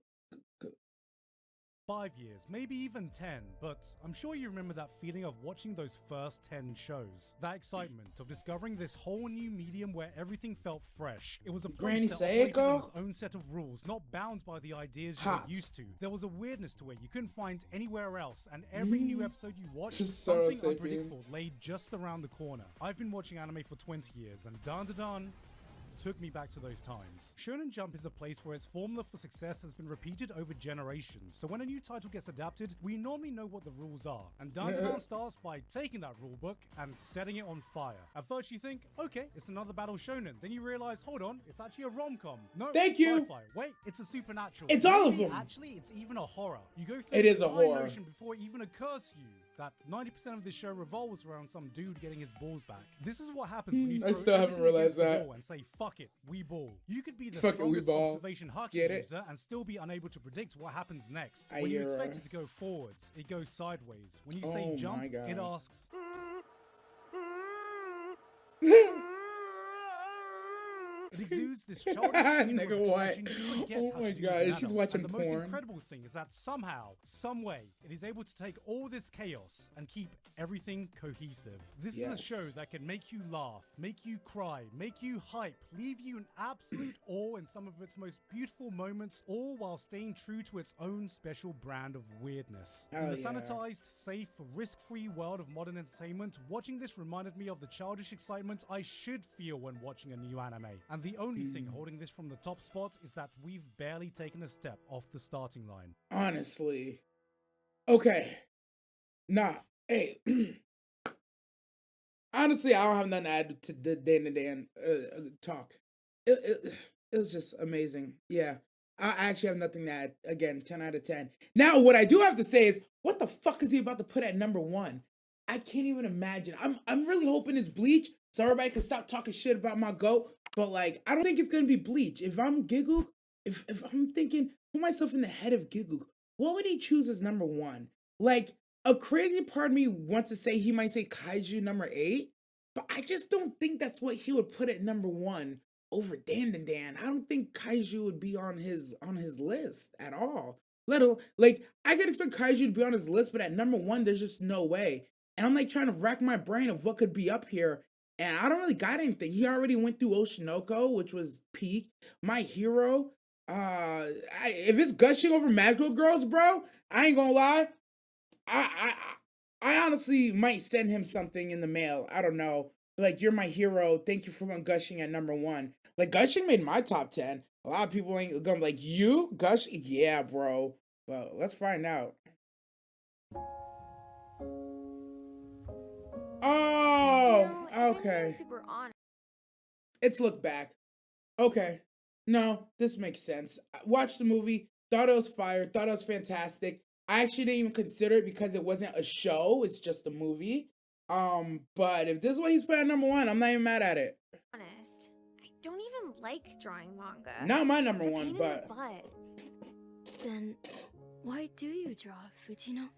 5 years, maybe even 10, but I'm sure you remember that feeling of watching those first 10 shows. That excitement of discovering this whole new medium where everything felt fresh. It was a place that operated in its own set of rules, not bound by the ideas you were used to. There was a weirdness to it you couldn't find anywhere else, and every new episode you watched, something unpredictable lay just around the corner. I've been watching anime for 20 years, and Dan to Dan, took me back to those times. Shonen Jump is a place where its formula for success has been repeated over generations, so when a new title gets adapted, we normally know what the rules are. And Dandadan starts by taking that rulebook and setting it on fire. At first you think, okay, it's another battle shonen. Then you realize, hold on, it's actually a rom-com. No, thank you. Sci-fi. Wait, it's a supernatural. It's all of them. Actually, it's even a horror. You go through it is the a horror notion before it even occurs to you that 90% of this show revolves around some dude getting his balls back. This is what happens when you throw I still haven't realized that. and say, fuck it, we ball. You could be the Fuck it, we strongest ball. observation Haki Get it? user and still be unable to predict what happens next. I When you hear expect her. it to go forwards, it goes sideways. When you Oh say my jump, God. it asks... It exudes this childish feeling of Nigga, what? expression you forget Oh how my to do as God, an she's adult. watching And the most porn. incredible thing is that somehow, some way, it is able to take all this chaos and keep everything cohesive. This is a Yes. show that can make you laugh, make you cry, make you hype, leave you in absolute awe in some of its most beautiful moments, all while staying true to its own special brand of weirdness. In Hell the yeah. sanitized, safe, risk-free world of modern entertainment, watching this reminded me of the childish excitement I should feel when watching a new anime. And the only thing holding this from the top spot is that we've barely taken a step off the starting line. Honestly. Okay. Nah. Hey. Honestly, I don't have nothing to add to the Dan talk. It was just amazing. Yeah. I actually have nothing to add. Again, 10 out of 10. Now, what I do have to say is, what the fuck is he about to put at number 1? I can't even imagine. I'm really hoping it's Bleach, so everybody can stop talking shit about my GOAT. But like, I don't think it's gonna be Bleach. If I'm Gigguk, if I'm thinking, put myself in the head of Gigguk, what would he choose as number 1? Like, a crazy part of me wants to say he might say Kaiju number 8, but I just don't think that's what he would put at number 1 over Dandadan. I don't think Kaiju would be on his list at all. Like, I could expect Kaiju to be on his list, but at number 1, there's just no way. And I'm like trying to rack my brain of what could be up here. And I don't really got anything. He already went through Oshinoko, which was peak. My Hero. If it's gushing over Magical Girls, bro, I ain't gonna lie. I honestly might send him something in the mail. I don't know. Like, you're my hero. Thank you for gushing at number 1. Like, gushing made my top 10. A lot of people ain't gonna be like, you gush? Yeah, bro. But let's find out. Oh, okay. It's Look Back. Okay. No, this makes sense. I watched the movie, thought it was fire, thought it was fantastic. I actually didn't even consider it because it wasn't a show, it's just a movie. But if this is what he's putting at number 1, I'm not even mad at it. Honest, I don't even like drawing manga. Not my number It's a 1, pain in but the butt. Then why do you draw, Fujino?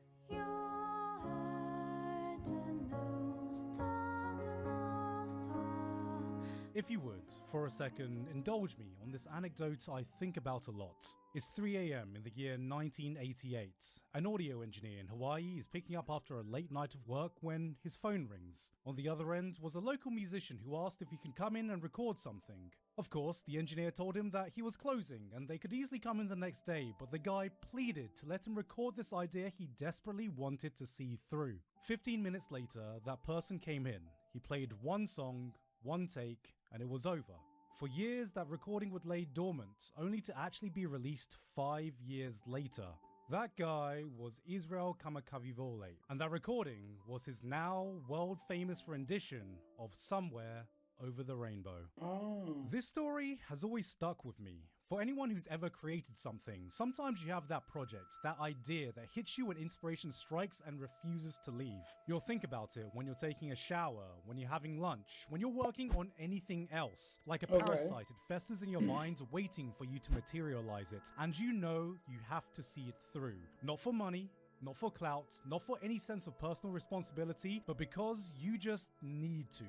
If you would, for a second, indulge me on this anecdote I think about a lot. It's 3 AM in the year 1988. An audio engineer in Hawaii is picking up after a late night of work when his phone rings. On the other end was a local musician who asked if he could come in and record something. Of course, the engineer told him that he was closing and they could easily come in the next day, but the guy pleaded to let him record this idea he desperately wanted to see through. 15 minutes later, that person came in. He played one song, one take, and it was over. For years, that recording would lay dormant, only to actually be released 5 years later. That guy was Israel Kamakawiwo'ole, and that recording was his now world-famous rendition of Somewhere Over the Rainbow. oh. This story has always stuck with me. For anyone who's ever created something, sometimes you have that project, that idea that hits you when inspiration strikes and refuses to leave. You'll think about it when you're taking a shower, when you're having lunch, when you're working on anything else. Like a parasite, it festers in your mind waiting for you to materialize it. And you know you have to see it through. Not for money, not for clout, not for any sense of personal responsibility, but because you just need to.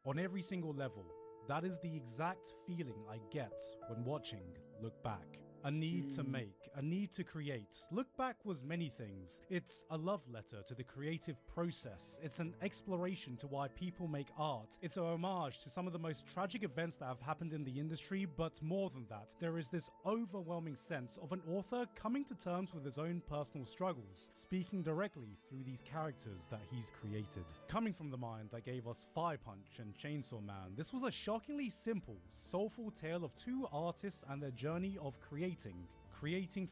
On every single level. That is the exact feeling I get when watching Look Back. A need to make, a need to create. Look Back was many things. It's a love letter to the creative process. It's an exploration to why people make art. It's a homage to some of the most tragic events that have happened in the industry, but more than that, there is this overwhelming sense of an author coming to terms with his own personal struggles, speaking directly through these characters that he's created. Coming from the mind that gave us Fire Punch and Chainsaw Man, this was a shockingly simple, soulful tale of two artists and their journey of creating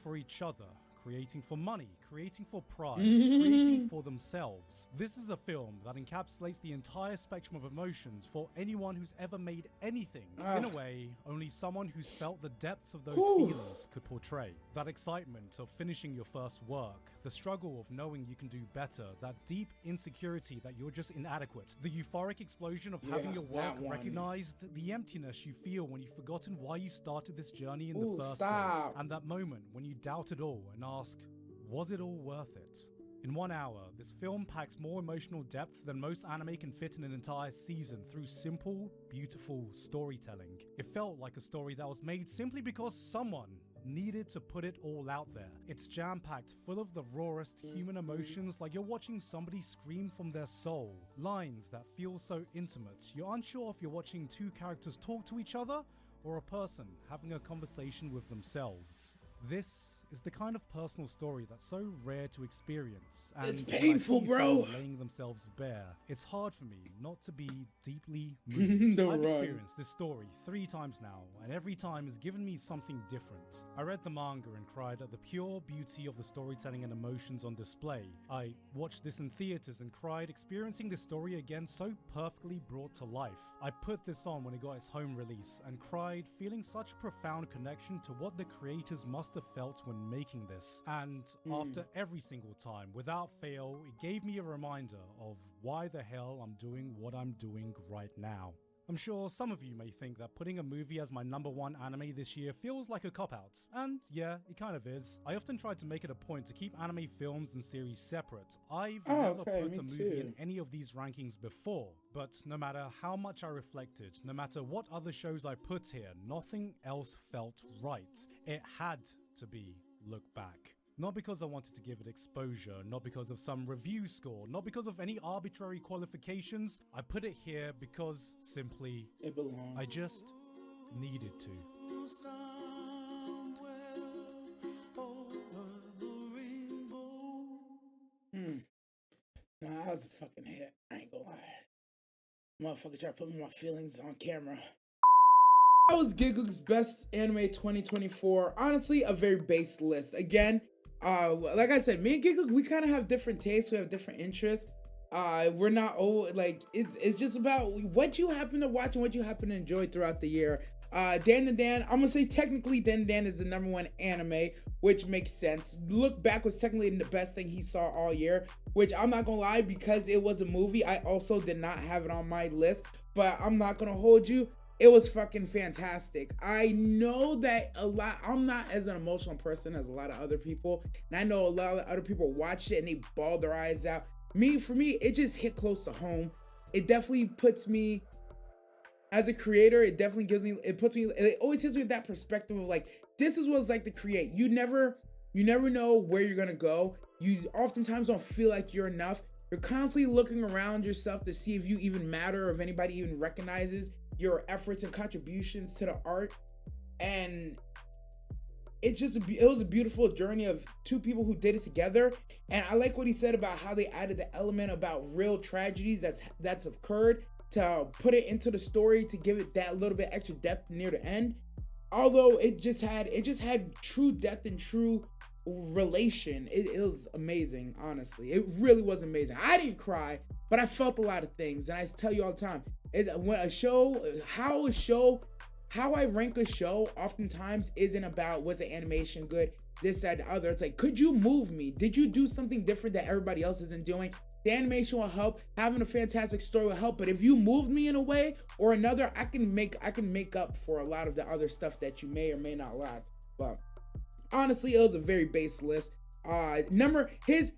for each other, creating for money, creating for pride, creating for themselves. This is a film that encapsulates the entire spectrum of emotions for anyone who's ever made anything in a way only someone who's felt the depths of those feelings could portray. That excitement of finishing your first work, the struggle of knowing you can do better, that deep insecurity that you're just inadequate, the euphoric explosion of having your work recognized, the emptiness you feel when you've forgotten why you started this journey in the first place, and that moment when you doubt it all and ask, was it all worth it? In 1 hour, this film packs more emotional depth than most anime can fit in an entire season through simple, beautiful storytelling. It felt like a story that was made simply because someone needed to put it all out there. It's jam-packed full of the rawest human emotions, like you're watching somebody scream from their soul. Lines that feel so intimate, you're unsure if you're watching two characters talk to each other or a person having a conversation with themselves. This is the kind of personal story that's so rare to experience. And it's painful, bro. Laying themselves bare. It's hard for me not to be deeply moved. I've experienced this story 3 times now, and every time has given me something different. I read the manga and cried at the pure beauty of the storytelling and emotions on display. I watched this in theaters and cried experiencing this story again so perfectly brought to life. I put this on when it got its home release and cried, feeling such a profound connection to what the creators must have felt when making this. And after every single time, without fail, it gave me a reminder of why the hell I'm doing what I'm doing right now. I'm sure some of you may think that putting a movie as my #1 anime this year feels like a cop-out. And yeah, it kind of is. I often try to make it a point to keep anime films and series separate. I've never put a movie in any of these rankings before, but no matter how much I reflected, no matter what other shows I put here, nothing else felt right. It had to be Look Back. Not because I wanted to give it exposure, not because of some review score, not because of any arbitrary qualifications. I put it here because simply it belongs. I just needed to. Nah, that was a fucking hit. I ain't gonna lie. Motherfucker tried to put my feelings on camera. That was Giggle's best anime 2024. Honestly, a very base list. Again, like I said, me and Giggle, we kind of have different tastes. We have different interests. We're not old. Like it's just about what you happen to watch and what you happen to enjoy throughout the year. Dan and Dan, I'm gonna say technically Dan and Dan is the #1 anime, which makes sense. Look Back was technically the best thing he saw all year, which I'm not gonna lie, because it was a movie, I also did not have it on my list, but I'm not gonna hold you. It was fucking fantastic. I know that I'm not as an emotional person as a lot of other people, and I know a lot of other people watched it and they bawled their eyes out. For me, it just hit close to home. It definitely puts me, as a creator, it always hits me with that perspective of like, this is what it's like to create. You never know where you're gonna go. You oftentimes don't feel like you're enough. You're constantly looking around yourself to see if you even matter or if anybody even recognizes your efforts and contributions to the art. And it was a beautiful journey of two people who did it together. And I like what he said about how they added the element about real tragedies that's occurred to put it into the story, to give it that little bit extra depth near the end. Although it just had true depth and true relation. It was amazing, honestly. It really was amazing. I didn't cry, but I felt a lot of things, and I tell you all the time, how I rank a show oftentimes isn't about, was the animation good, this, that, the other. It's like, could you move me? Did you do something different that everybody else isn't doing? The animation will help, having a fantastic story will help, but if you moved me in a way or another, I can make up for a lot of the other stuff that you may or may not like. But honestly, it was a very base list. His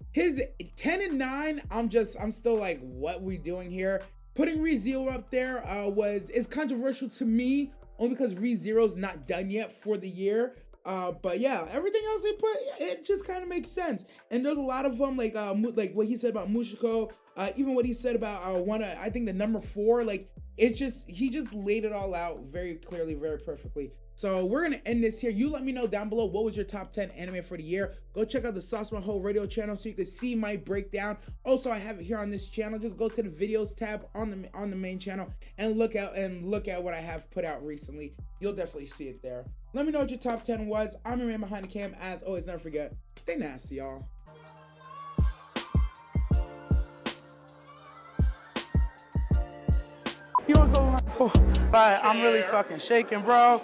10 and 9, I'm still like, what we doing here? Putting ReZero up there is controversial to me, only because ReZero's not done yet for the year. But yeah, everything else they put, it just kind of makes sense. And there's a lot of them, like what he said about Mushiko, even what he said about I think the number 4, like it's just, he just laid it all out very clearly, very perfectly. So we're gonna end this here. You let me know down below what was your top 10 anime for the year. Go check out the Sauce My Hole radio channel so you can see my breakdown. Also, I have it here on this channel. Just go to the videos tab on the main channel and look at what I have put out recently. You'll definitely see it there. Let me know what your top 10 was. I'm your man behind the cam. As always, never forget, stay nasty, y'all. You wanna go? Oh, right, I'm really fucking shaking, bro.